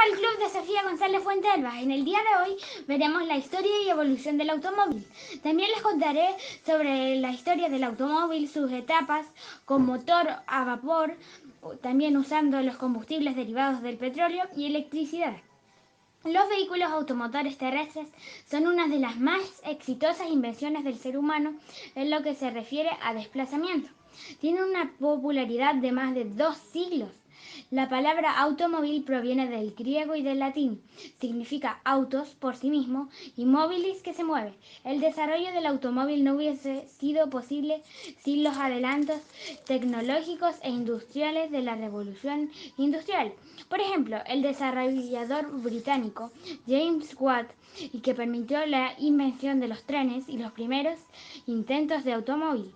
al Club de Sofía González Fuentealba. En el día de hoy veremos la historia y evolución del automóvil. También les contaré sobre la historia del automóvil, sus etapas con motor a vapor, también usando los combustibles derivados del petróleo y electricidad. Los vehículos automotores terrestres son una de las más exitosas invenciones del ser humano en lo que se refiere a desplazamiento. Tienen una popularidad de más de 2 siglos. La palabra automóvil proviene del griego y del latín. Significa autos por sí mismo y mobilis que se mueve. El desarrollo del automóvil no hubiese sido posible sin los adelantos tecnológicos e industriales de la revolución industrial. Por ejemplo, el desarrollador británico James Watt, y que permitió la invención de los trenes y los primeros intentos de automóvil.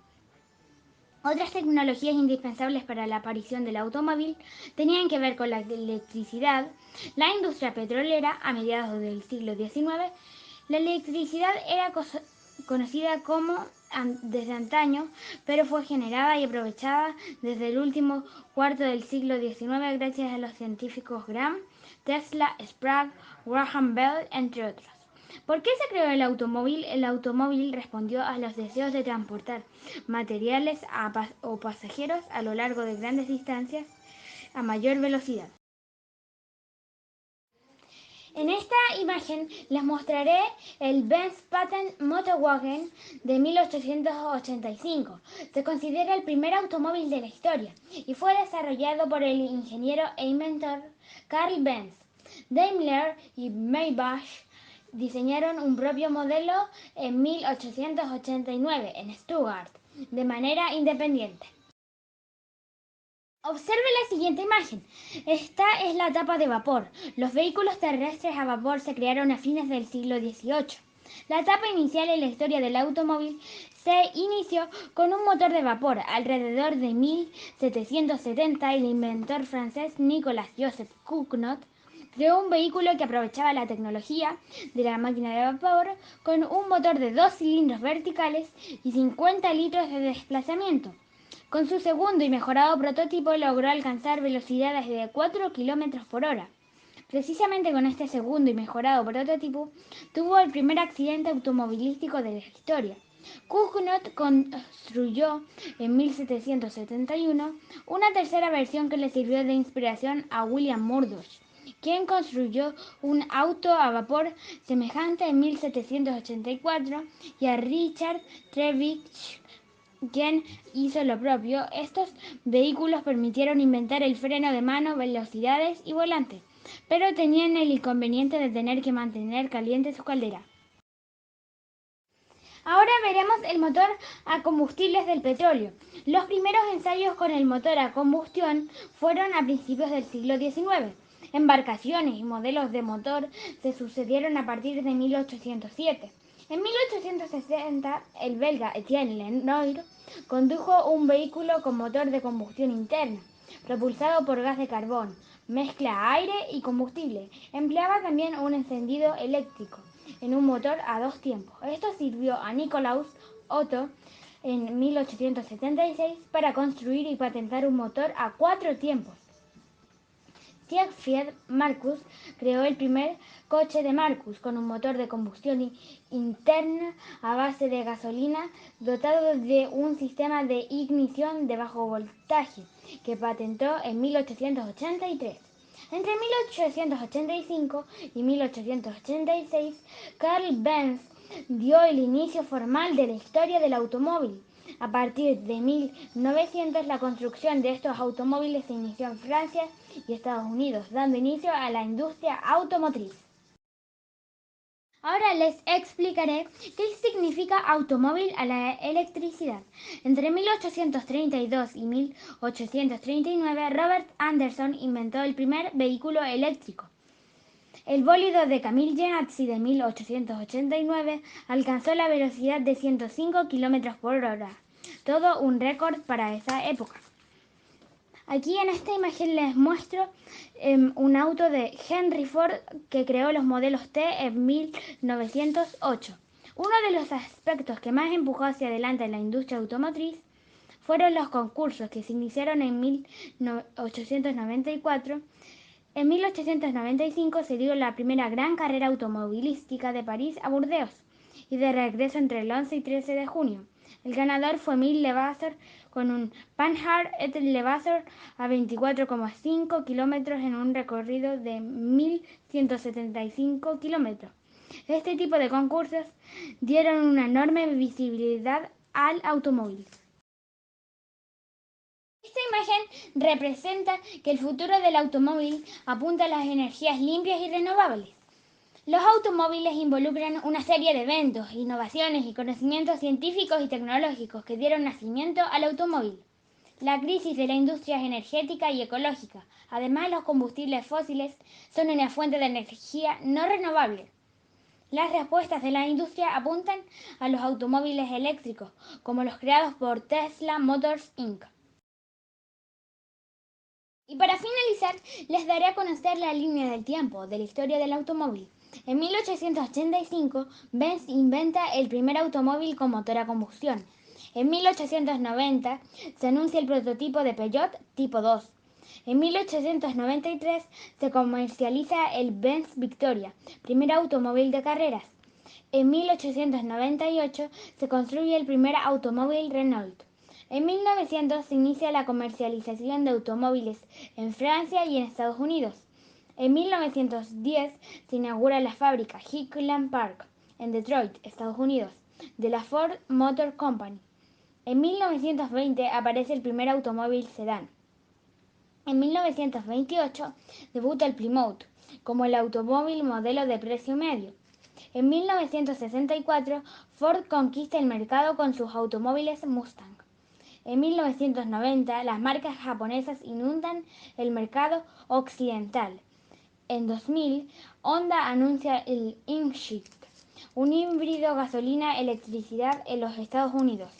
Otras tecnologías indispensables para la aparición del automóvil tenían que ver con la electricidad, la industria petrolera a mediados del siglo XIX. La electricidad era conocida como desde antaño, pero fue generada y aprovechada desde el último cuarto del siglo XIX gracias a los científicos Graham, Tesla, Sprague, Graham Bell, entre otros. ¿Por qué se creó el automóvil? El automóvil respondió a los deseos de transportar materiales o pasajeros a lo largo de grandes distancias a mayor velocidad. En esta imagen les mostraré el Benz Patent Motorwagen de 1885. Se considera el primer automóvil de la historia y fue desarrollado por el ingeniero e inventor Carl Benz. Daimler y Maybach diseñaron un propio modelo en 1889 en Stuttgart, de manera independiente. Observe la siguiente imagen. Esta es la etapa de vapor. Los vehículos terrestres a vapor se crearon a fines del siglo XVIII. La etapa inicial en la historia del automóvil se inició con un motor de vapor. Alrededor de 1770, el inventor francés Nicolas Joseph Cugnot creó un vehículo que aprovechaba la tecnología de la máquina de vapor con un motor de 2 cilindros verticales y 50 litros de desplazamiento. Con su segundo y mejorado prototipo logró alcanzar velocidades de 4 km por hora. Precisamente con este segundo y mejorado prototipo tuvo el primer accidente automovilístico de la historia. Cugnot construyó en 1771 una tercera versión que le sirvió de inspiración a William Murdoch, quien construyó un auto a vapor semejante en 1784, y a Richard Trevithick, quien hizo lo propio. Estos vehículos permitieron inventar el freno de mano, velocidades y volante, pero tenían el inconveniente de tener que mantener caliente su caldera. Ahora veremos el motor a combustibles del petróleo. Los primeros ensayos con el motor a combustión fueron a principios del siglo XIX. Embarcaciones y modelos de motor se sucedieron a partir de 1807. En 1860, el belga Etienne Lenoir condujo un vehículo con motor de combustión interna, propulsado por gas de carbón, mezcla aire y combustible. Empleaba también un encendido eléctrico en un motor a 2 tiempos. Esto sirvió a Nikolaus Otto en 1876 para construir y patentar un motor a 4 tiempos. Siegfried Marcus creó el primer coche de Marcus con un motor de combustión interna a base de gasolina, dotado de un sistema de ignición de bajo voltaje, que patentó en 1883. Entre 1885 y 1886, Carl Benz dio el inicio formal de la historia del automóvil. A partir de 1900, la construcción de estos automóviles se inició en Francia y Estados Unidos, dando inicio a la industria automotriz. Ahora les explicaré qué significa automóvil a la electricidad. Entre 1832 y 1839, Robert Anderson inventó el primer vehículo eléctrico. El bólido de Camille Genazzi de 1889 alcanzó la velocidad de 105 km por hora, todo un récord para esa época. Aquí en esta imagen les muestro un auto de Henry Ford que creó los modelos T en 1908. Uno de los aspectos que más empujó hacia adelante en la industria automotriz fueron los concursos que se iniciaron en 1894. En 1895 se dio la primera gran carrera automovilística de París a Burdeos y de regreso entre el 11 y 13 de junio. El ganador fue Emile Levasseur con un Panhard et Levasseur a 24,5 kilómetros en un recorrido de 1.175 kilómetros. Este tipo de concursos dieron una enorme visibilidad al automóvil. Esta imagen representa que el futuro del automóvil apunta a las energías limpias y renovables. Los automóviles involucran una serie de eventos, innovaciones y conocimientos científicos y tecnológicos que dieron nacimiento al automóvil. La crisis de la industria energética y ecológica. Además, los combustibles fósiles son una fuente de energía no renovable. Las respuestas de la industria apuntan a los automóviles eléctricos, como los creados por Tesla Motors Inc. Y para finalizar, les daré a conocer la línea del tiempo de la historia del automóvil. En 1885, Benz inventa el primer automóvil con motor a combustión. En 1890 se anuncia el prototipo de Peugeot tipo 2. En 1893 se comercializa el Benz Victoria, primer automóvil de carreras. En 1898 se construye el primer automóvil Renault. En 1900 se inicia la comercialización de automóviles en Francia y en Estados Unidos. En 1910 se inaugura la fábrica Highland Park, en Detroit, Estados Unidos, de la Ford Motor Company. En 1920 aparece el primer automóvil sedán. En 1928 debuta el Plymouth como el automóvil modelo de precio medio. En 1964 Ford conquista el mercado con sus automóviles Mustang. En 1990 las marcas japonesas inundan el mercado occidental. En 2000 Honda anuncia el InShift, un híbrido gasolina-electricidad en los Estados Unidos.